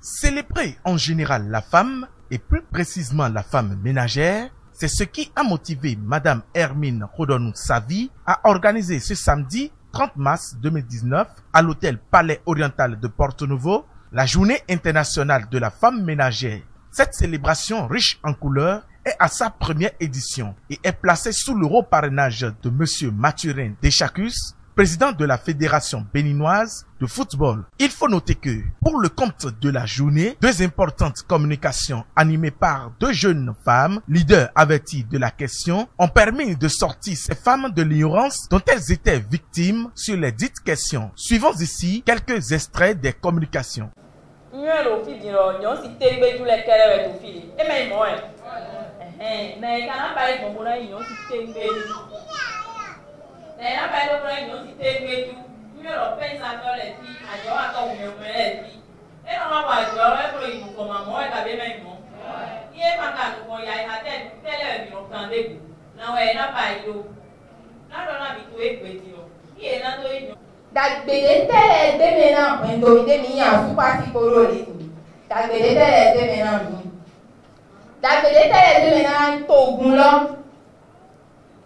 Célébrer en général la femme, et plus précisément la femme ménagère, c'est ce qui a motivé Madame Hermine Rodonu-Savy à organiser ce samedi 30 mars 2019 à l'hôtel Palais Oriental de Porto Novo la journée internationale de la femme ménagère. Cette célébration riche en couleurs est à sa première édition et est placée sous le haut parrainage de Monsieur Mathurin Deschacus, président de la Fédération béninoise de football. Il faut noter que, pour le compte de la journée, deux importantes communications animées par deux jeunes femmes, leaders avertis de la question, ont permis de sortir ces femmes de l'ignorance dont elles étaient victimes sur les dites questions. Suivons ici quelques extraits des communications.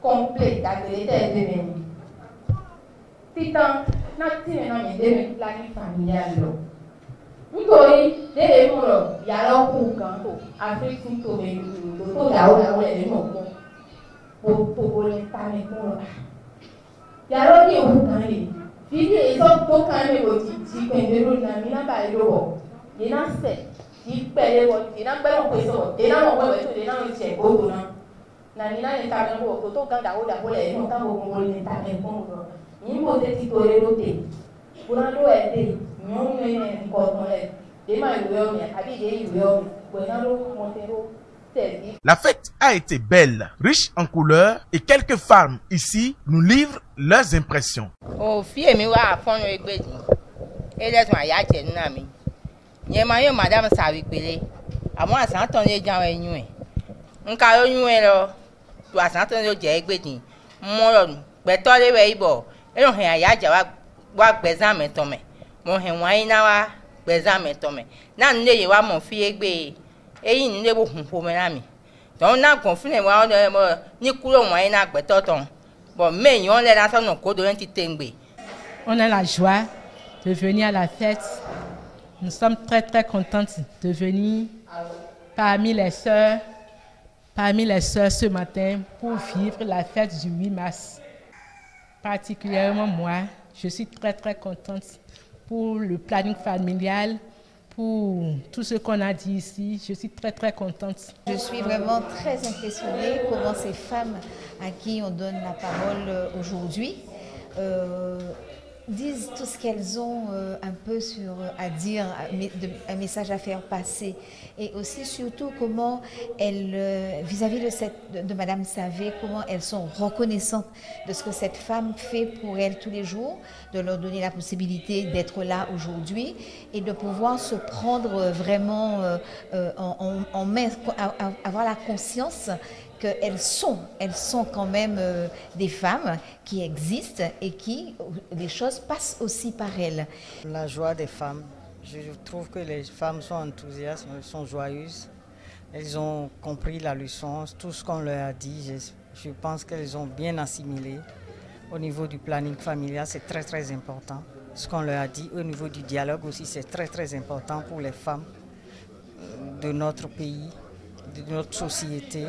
Complet titan na ti me na me de me planning familial lo nítorí de mo ro ya lo ku kan to african to me to ya o le mo po le ta me ko ya lo ni o kan le fidi e so to kan me bo ti pe de ro na mi na ba lo bo ye na se ti pe le bo ti na pe lo pe so de na mo we to de na o se go to na na ni na ni ta me bo to kan da o le mo ta bo ni ta me ko ro ni mo te ti to le ro te burando e te no me ko no le de ma yo mi abi de yo mi burando montero. La fête a été belle, riche en couleurs et quelques femmes ici nous livrent leurs impressions. Oh, fille mi wa fon egbe ni. E le tun aya je na mi. Yen ma yo madame Savy pele. Amo asan ton le jan enyu e. Nka yo yun e lo. Tu asan ton lo je egbe ni. Mo lo pe to le we ibo. E lo hen aya ja wa gbezan me ton me. Mo hen wa ina wa gbezan me ton me. Na nle ye wa mo fi egbe. Eyi ni le bo hun po me na mi. Donc na confine wa ni kuro wa ina gbe to ton. Bon mais yon le la so no ko do en ti tengbe. On a la joie de venir à la fête. Nous sommes très contentes de venir parmi les sœurs ce matin pour vivre la fête du 8 mars. Particulièrement moi, je suis très contente pour le planning familial, pour tout ce qu'on a dit ici. Je suis très contente. Je suis vraiment très impressionnée comment ces femmes à qui on donne la parole aujourd'hui disent tout ce qu'elles ont un peu à dire, un message à faire passer. Et aussi surtout comment elles, vis-à-vis de Madame Savy, comment elles sont reconnaissantes de ce que cette femme fait pour elles tous les jours, de leur donner la possibilité d'être là aujourd'hui et de pouvoir se prendre vraiment en main, avoir la conscience qu'elles sont quand même des femmes qui existent et qui, les choses passent aussi par elles. La joie des femmes. Je trouve que les femmes sont enthousiastes, elles sont joyeuses. Elles ont compris la leçon, tout ce qu'on leur a dit, je pense qu'elles ont bien assimilé. Au niveau du planning familial, c'est très important. Ce qu'on leur a dit, au niveau du dialogue aussi, c'est très important pour les femmes de notre pays, de notre société.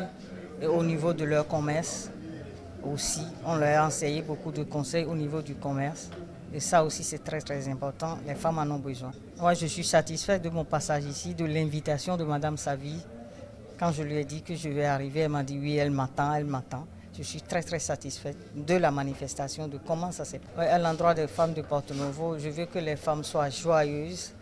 Et au niveau de leur commerce aussi, on leur a enseigné beaucoup de conseils au niveau du commerce. Et ça aussi, c'est très important. Les femmes en ont besoin. Moi, je suis satisfaite de mon passage ici, de l'invitation de Madame Savy. Quand je lui ai dit que je vais arriver, elle m'a dit oui, elle m'attend. Je suis très satisfaite de la manifestation, de comment ça s'est passé. À l'endroit des femmes de Porto Novo, je veux que les femmes soient joyeuses.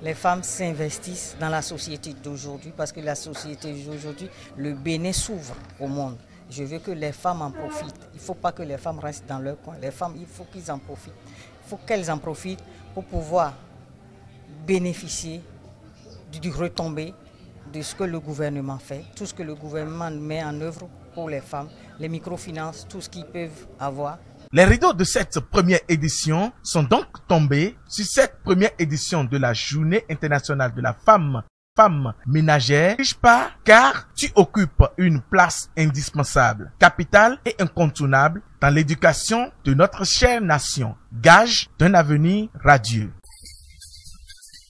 Les femmes s'investissent dans la société d'aujourd'hui parce que la société d'aujourd'hui, le Bénin s'ouvre au monde. Je veux que les femmes en profitent. Il ne faut pas que les femmes restent dans leur coin. Les femmes, il faut qu'ils en profitent. Il faut qu'elles en profitent pour pouvoir bénéficier du retombé de ce que le gouvernement fait, tout ce que le gouvernement met en œuvre pour les femmes, les microfinances, tout ce qu'ils peuvent avoir. Les rideaux de cette première édition sont donc tombés sur cette première édition de la Journée internationale de la femme ménagère. Pas car tu occupes une place indispensable, capitale et incontournable dans l'éducation de notre chère nation, gage d'un avenir radieux.